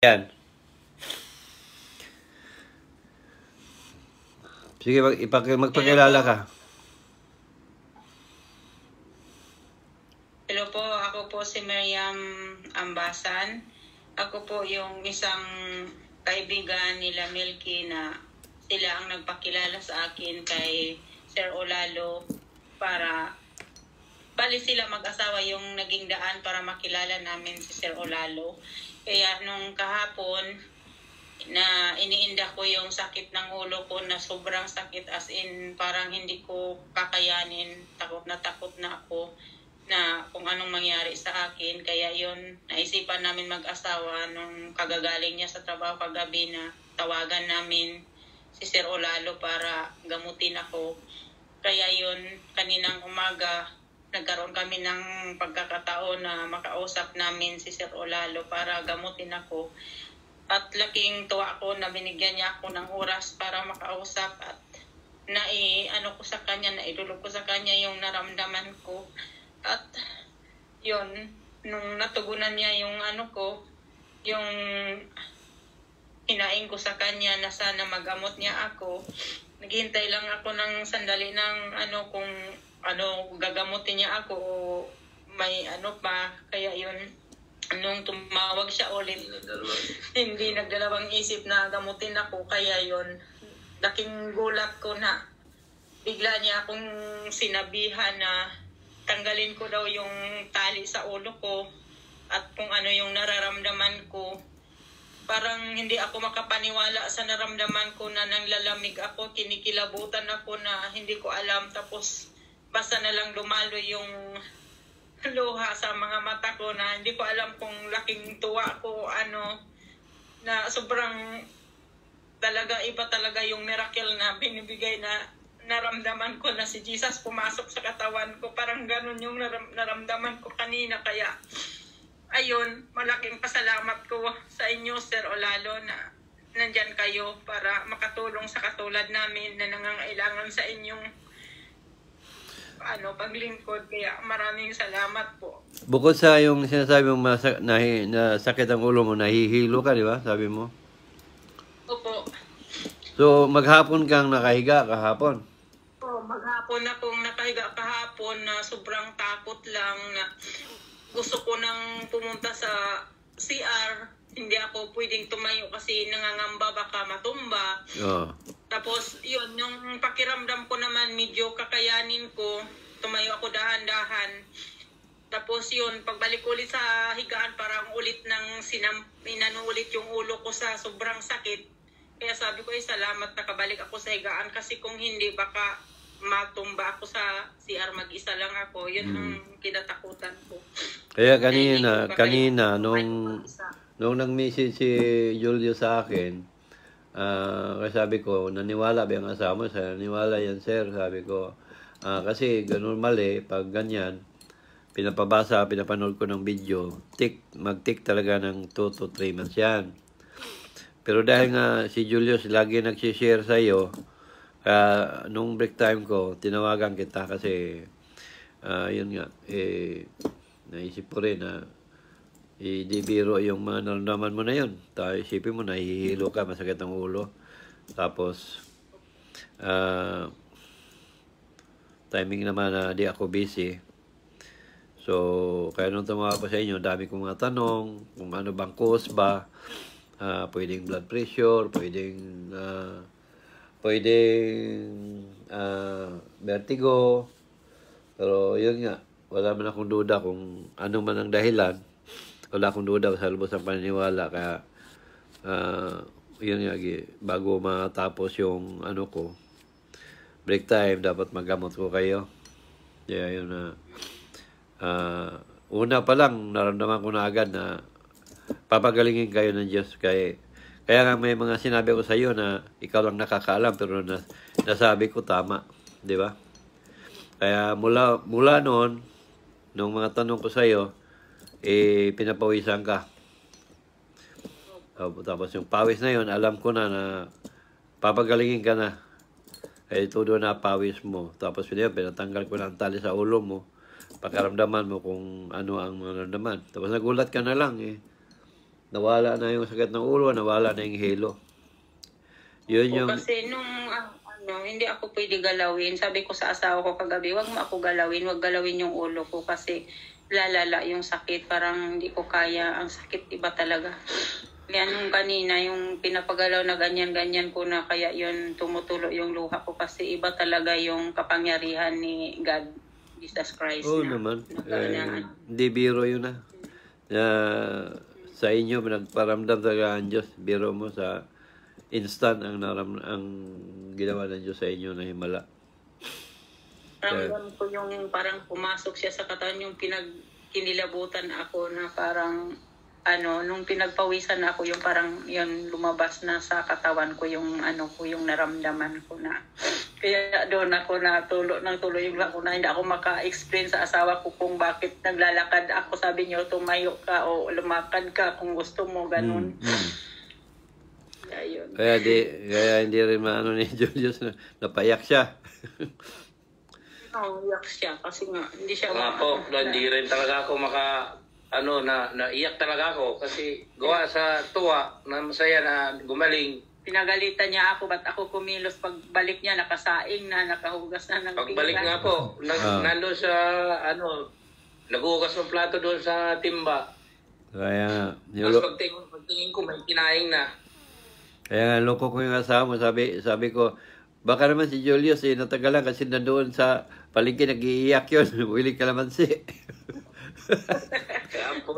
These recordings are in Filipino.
Yan. Sige, magpakilala ka. Hello po, ako po si Miriam Ambasan. Ako po yung isang kaibigan nila Milky na sila ang nagpakilala sa akin kay Sir Olalo para bali sila mag-asawa yung naging daan para makilala namin si Sir Olalo. Kaya nung kahapon na iniinda ko yung sakit ng ulo ko na sobrang sakit as in parang hindi ko kakayanin, takot na ako na kung anong mangyari sa akin. Kaya yon naisipan namin mag-asawa nung kagagaling niya sa trabaho kagabi na tawagan namin si Sir Olalo para gamutin ako. Kaya yon kaninang umaga nagkaroon kami ng pagkakataon na makausap namin si Sir Olalo para gamutin ako. At laking tuwa ko na binigyan niya ako ng oras para makausap at ko sa kanya, naidulog ko sa kanya yung naramdaman ko. At yun, nung natugunan niya yung yung hinaing ko sa kanya na sana magamot niya ako, naghihintay lang ako ng sandali ng kung gagamutin niya ako o may pa. Kaya yun, nung tumawag siya ulit, hindi nagdalawang isip na gamutin ako. Kaya yun, laking gulat ko na bigla niya akong sinabihan na tanggalin ko daw yung tali sa ulo ko at kung ano yung nararamdaman ko. Parang hindi ako makapaniwala sa naramdaman ko na nanglalamig ako, kinikilabutan ako na hindi ko alam. Tapos basta na lang dumalo yung luha sa mga mata ko na hindi ko alam kung laking tuwa ko na sobrang talaga iba talaga yung miracle na binibigay na naramdaman ko na si Jesus pumasok sa katawan ko. Parang ganun yung naramdaman ko kanina. Kaya ayun, malaking pasalamat ko sa inyo, Sir Olalo, na nandyan kayo para makatulong sa katulad namin na nangangailangan sa inyong paglingkod. Kaya maraming salamat po. Bukod sa yung sinasabi mong na sakit ang ulo mo, nahihilo ka, di ba? Sabi mo? Opo. So, maghapon kang nakahiga kahapon? Maghapon akong nakahiga kahapon na sobrang takot lang na gusto ko nang pumunta sa CR. Hindi ako pwedeng tumayo kasi nangangamba baka matumba. Oh. Tapos yun, yung pakiramdam ko naman medyo kakayanin ko. Tumayo ako dahan-dahan. Tapos yun, pagbalik ulit sa higaan parang ulit inanulit yung ulo ko sa sobrang sakit. Kaya sabi ko salamat nakabalik ako sa higaan kasi kung hindi baka matumba ako sa CR, mag-isa lang ako. Yun ang kinatakutan ko. Kaya kanina nung nag-message si Julio sa akin, kasi sabi ko, naniwala ba yung asawa mo? Naniwala yan, sir. Sabi ko, kasi ganun mali, pag ganyan, pinapanood ko ng video, mag-tick talaga ng 2 to 3 months yan. Pero dahil nga si Julius lagi nagsishare sa iyo, nung break time ko, tinawagan kita kasi yun nga, naisip ko rin na di biro yung mga naramdaman mo na yun. Isipin mo, nahihilo ka, masakit ang ulo. Tapos, timing naman na di ako busy. So, kaya nung tumawag ko sa inyo, dami kong mga tanong, kung ano bang cause ba, pwedeng blood pressure, pwedeng vertigo. Pero yun nga, wala man akong duda kung ano man ang dahilan. Wala akong duda sa lubos ng paniniwala. Kaya yun nga, bago matapos yung break time, dapat magamot ko kayo. Kaya yun na una pa lang, naramdaman ko na agad na papagalingin kayo ng Diyos. Kaya nga may mga sinabi ko sa iyo na ikaw lang nakakaalam, pero nasabi ko tama, di ba? Kaya mula noon, nung mga tanong ko sa iyo, pinapawisan ka. Tapos yung pawis na yon, alam ko na papagalingin ka na. Todo na pawis mo. Tapos pinatanggal ko na ang tali sa ulo mo. Pakaramdaman mo kung ano ang naramdaman. Tapos nagulat ka na lang nawala na yung sakit ng ulo, nawala na yung hilo. Yun O yung, kasi nung hindi ako pwede galawin. Sabi ko sa asawa ko kagabi, wag mo ako galawin, wag galawin yung ulo ko kasi lalala yung sakit. Parang hindi ko kaya. Ang sakit iba talaga. Kaya nung kanina, yung pinapagalaw na ganyan-ganyan ko na kaya yun tumutulo yung luha ko kasi iba talaga yung kapangyarihan ni God, Jesus Christ. oo naman, hindi biro yun na. Sa inyo, nagparamdam talaga ang Diyos. Biro mo sa instant ang ginawa ng Diyos sa inyo na himala. Ramdam ko yung parang pumasok siya sa katawan, yung kinilabutan ako na parang nung pinagpawisan ako, yung parang yun lumabas na sa katawan ko yung yung naramdaman ko na. Kaya doon ako natulo yung ako na hindi ako maka-explain sa asawa ko kung bakit naglalakad ako. Sabi niyo, tumayo ka o lumakad ka kung gusto mo, ganun. Ayun. Kaya hindi rin maano ni Julius na napayak siya. Iyak siya kasi nga hindi siya po, hindi rin talaga ako naiyak talaga ako kasi gawa sa tuwa na masaya na gumaling. Pinagalitan niya ako, ba't ako kumilos? Pagbalik niya, nakasaing na, nakahugas na ng Pagbalik nga po, nandun sa naghugas ng plato doon sa timba. Kaya Tapos pagtingin ko, may kinain na. kaya loko ko yung asawa mo, sabi ko, baka naman si Julius natagalan kasi nandoon sa palengke nag-iiyak yun. Willing kalamansi. Kaya po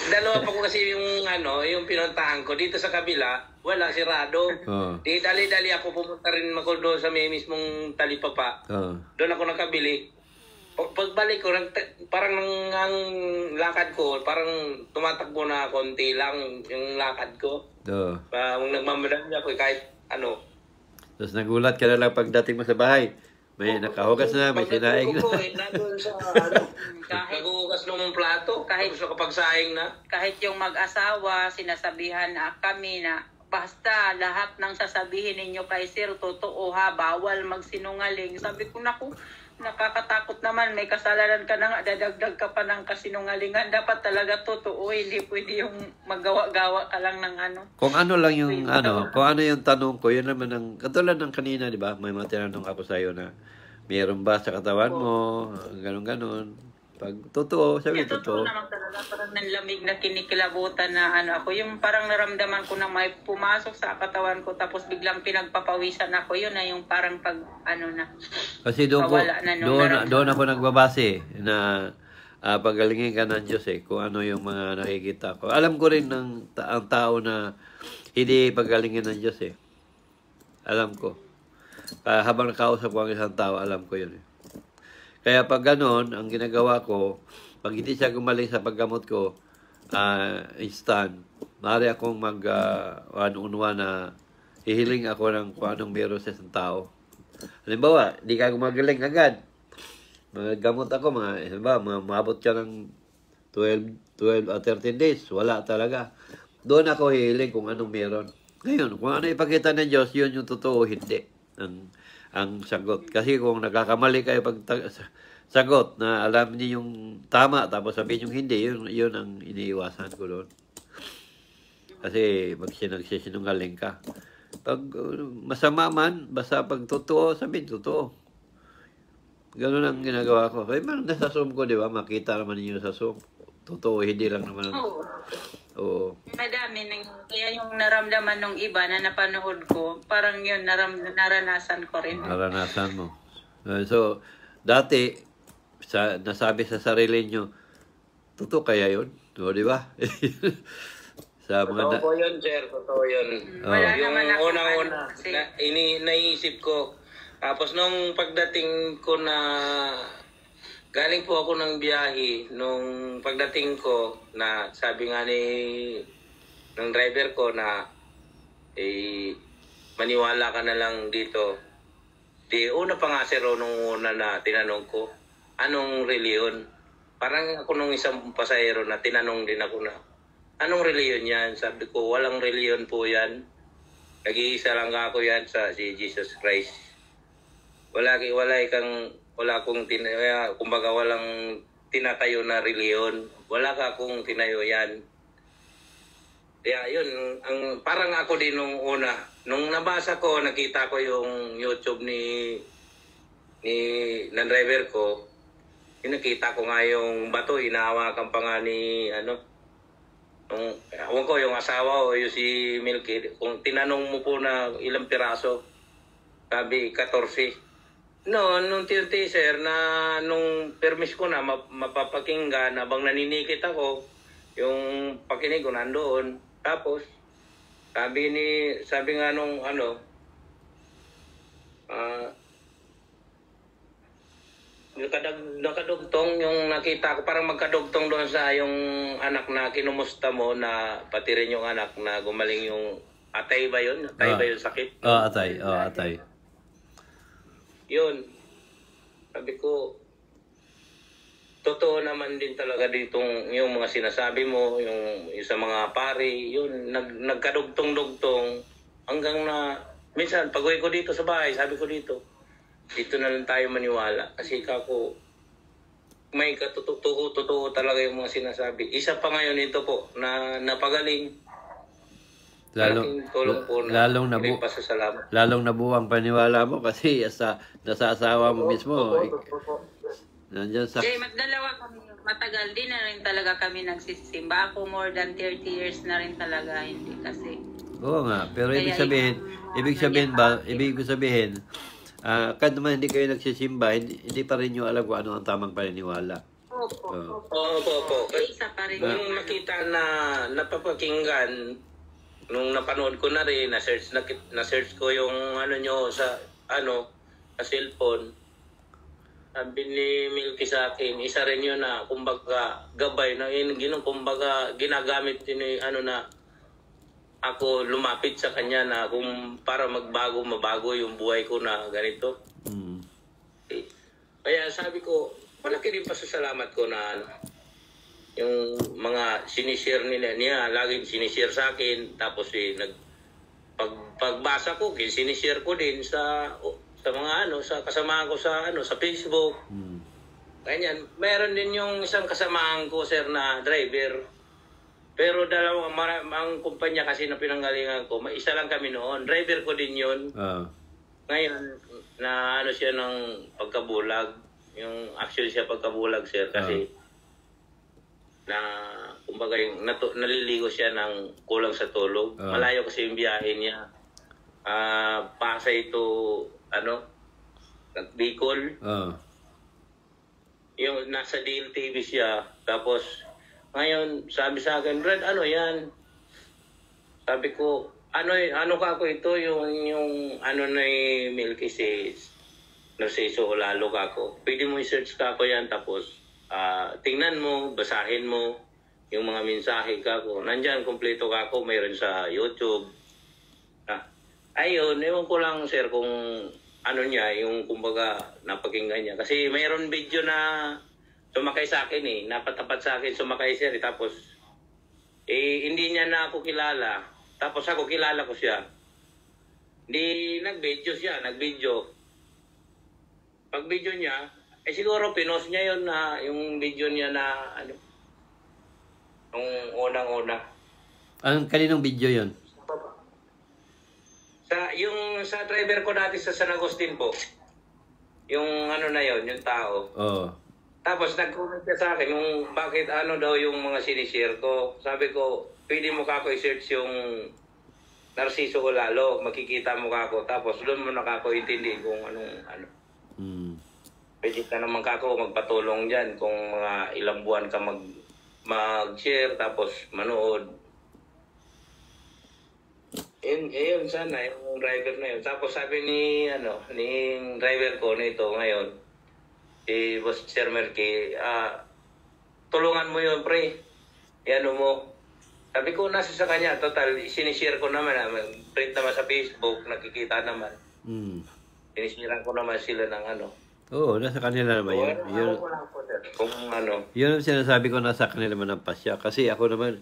dalawa pa ko kasi yung pinuntahan ko dito sa kabila, wala sirado. Di dali-dali ako pumunta rin doon sa may mismong talipapa. Doon ako nakabili. Pagbalik ko, parang ang lakad ko, parang tumatakbo na konti lang yung lakad ko. Kung nagmamadali ako kahit Tapos nagulat ka na lang pagdating mo sa bahay. May nakahugas na, may sinaing na. Nandun sa naghuhugas ng plato, kahit sa kapag saing na. Kahit yung mag-asawa, sinasabihan na kami na basta lahat ng sasabihin ninyo kay sir, totoo ha, bawal magsinungaling. Sabi ko, naku, nakakatakot naman, may kasalanan ka na nga, dadagdag ka pa ng kasinungalingan. Dapat talaga totoo, hindi pwede yung magawa-gawa ka lang ng Kung ano lang yung kung ano yung tanong ko, yun naman ang katulad ng kanina, di ba? May mga tinanong ako sa iyo na mayroon ba sa katawan mo, ganun-ganun. Pag totoo, sabi totoo. Naman talaga, parang nanlamig na kinikilabutan na ako. Yung parang naramdaman ko na may pumasok sa katawan ko tapos biglang pinagpapawisan ako. Yun na yung parang pag na. Kasi doon ako nagbabase na pagalingin ka ng Diyos kung ano yung mga nakikita ko. Alam ko rin ang tao na hindi pagalingin ng Diyos Alam ko. Habang nakausap ko ang isang tao, alam ko yun Kaya pag gano'n, ang ginagawa ko, pag hindi siya gumaling sa paggamot ko, instant, maaari akong mag-unwa na hihiling ako ng kung anong meron sa isang tao. Halimbawa, di ka gumagaling agad. Magagamot ako, maabot ka ng 12 or 13 days. Wala talaga. Doon ako hihiling kung anong meron. Ngayon, kung ano ipakita ng Diyos, yun yung totoo, hindi. Ang sagot. Kasi kung nagkakamali kayo pag sagot na alam niyo yung tama tapos sabihin yung hindi, yun ang iniiwasan ko doon. Kasi magsinungaling ka. Pag masama man, basta pag totoo, sabihin totoo. Ganun ang ginagawa ko. Kaya man nasa Zoom ko, di ba? Makita naman niyo sa Zoom. Totoo, hindi lang naman. Oo. Madami kaya yung naramdaman ng iba na napanood ko, parang yun naranasan ko rin. Naranasan mo. So, dati nasabi sa sarili nyo, totoo kaya yun? O, di ba? Sa mga totoo yun, sir. Totoo yun. Yung unang-una, naisip ko. Tapos nung pagdating ko na galing po ako ng biyahe, nung pagdating ko na sabi nga ng driver ko na maniwala ka na lang dito. Una pa nga sir, nung una na tinanong ko, anong reliyon? Parang ako nung isang pasahero na tinanong din ako na, anong reliyon yan? Sabi ko, walang reliyon po yan. Nag-iisa lang ako yan si Jesus Christ. Wala akong kumbaga walang tinatayo na reliyon. Wala ka akong tinayo yan. Yeah, yun. Parang ako din nung una. Nung nabasa ko, nakita ko yung YouTube ng driver ko. Nakita ko nga yung bato, inahawakan pa nga ni, ewan ko, yung asawa o yung si Milky. Kung tinanong mo po na ilang piraso, sabi 14. No, nung unti sir, na nung permis ko na mapapakinggan, habang naninikit ako, yung pakinig ko nandoon. Tapos, sabi nga nung nakadugtong yung nakita ko, parang magkadugtong doon sa yung anak na kinumusta mo na pati rin yung anak na gumaling yung atay ba yun? Atay ba yung sakit? Atay. Atay. Yun. Sabi ko, totoo naman din talaga ditong yung mga sinasabi mo, yung sa mga pari, yun, nagkadugtong-dugtong hanggang na, minsan, pag-uwi ko dito sa bahay, sabi ko dito na lang tayo maniwala. Kasi kako, may totoo talaga yung mga sinasabi. Isa pa ngayon ito po, na napagaling. Lalong nabuwang paniwala mo kasi nasa asawa mo mismo. Nandiyan sa... magdalawa kami. Matagal din na rin talaga kami nagsisimba. Ako more than 30 years na rin talaga. Hindi kasi... Oo nga. Pero ibig sabihin, kahit naman hindi kayo nagsisimba, hindi pa rin nyo alam kung ano ang tamang paniniwala. Opo. Isa pa rin. Yung makita na napapakinggan, nung napanood ko na rin, na-search ko yung nyo sa cellphone. Sabi ni Milky sa akin, isa rin yun na kumbaga gabay na kumbaga ginagamit din na ako lumapit sa kanya na kung para mabago yung buhay ko na ganito. Kaya sabi ko, malaki din pasasalamat ko na yung mga sinishare niya, laging sinishare sa akin, tapos pagbasa ko, sinishare ko din sa mga sa kasamahan ko sa Facebook. Ganyan. Meron din yung isang kasamahan ko, sir, na driver. Pero ang kumpanya kasi na pinanggalingan ko, isa lang kami noon. Driver ko din yun. Ngayon, na siya ng pagkabulag. Yung actually siya pagkabulag, sir, kasi kumbaga naliligo siya ng kulang sa tulog. Malayo kasi yung biyahe niya. Pasay to Bicol. Yung nasa DLTV siya. Tapos, ngayon, sabi sa akin, Brad, ano yan? Sabi ko, ano ka ako ito? Yung na Milky says, Narciso Olalo ka ako. Pwede mo i-search ka ako yan. Tapos, tingnan mo, basahin mo yung mga mensahe ka ako. Nandyan, kompleto ka ako. Mayroon sa YouTube. Ayun, ewan ko lang, sir, kung yung kumbaga napakinggan niya. Kasi mayroon video na sumakay sa akin napatapat sa akin, sumakay siya tapos hindi niya na ako kilala. Tapos ako kilala ko siya. Nag-video siya. Pag video niya, siguro pinost niya yun na yung video niya na yung unang-una. Ang kaninong video yun? Sa driver ko dati sa San Agustin po. Yung na yun, yung tao. Tapos nag-comment siya sa akin yung bakit daw yung mga sinishare ko. Sabi ko, pwede mo kako i-search yung Narciso Olalo, makikita mo kako. Tapos doon mo nakako-intindi kung ano. Pwede ka naman kako magpatulong dyan kung mga ilang buwan ka mag-share tapos manood. Ayun sana, yung driver na yun. Tapos sabi ni driver ko nito ngayon, si Boss Sir Merky, tulungan mo yun, pre. Mo. Sabi ko, nasa sa kanya. Total, sinishare ko naman. Print naman sa Facebook, nakikita naman. Sinishare ko naman sila ng Oo, nasa kanila naman yun. Yun ang sinasabi ko, nasa kanila naman ang pasya. Kasi ako naman,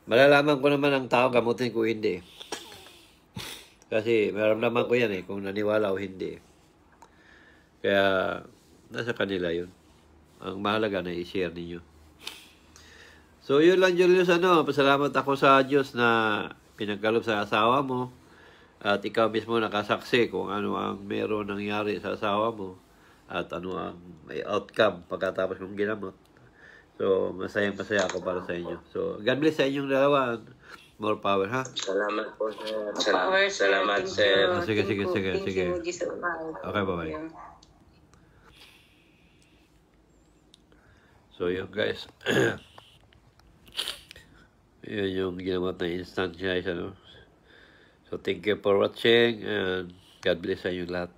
malalaman ko naman ang tao, gamutin ko hindi. Kasi maramdaman ko yan kung naniwala o hindi. Kaya, nasa kanila yun. Ang mahalaga na i-share ninyo. So, yun lang, Julius, pasalamat ako sa Diyos na pinagkaloob sa asawa mo. At ikaw mismo nakasaksi kung ano ang meron nangyari sa asawa mo. At ano ang may outcome pagkatapos mong ginamot. So, masayang-masaya ako para sa inyo. So, God bless sa inyong dalawa. More power, ha? Salamat po, sir. Power, sir. Salamat, Thank sir. you. Sige. Thank you, Jesus. Okay, bye-bye. So, yun, guys. Yun yung ginamot na instant siya, So, thank you for watching and God bless sa inyong lahat.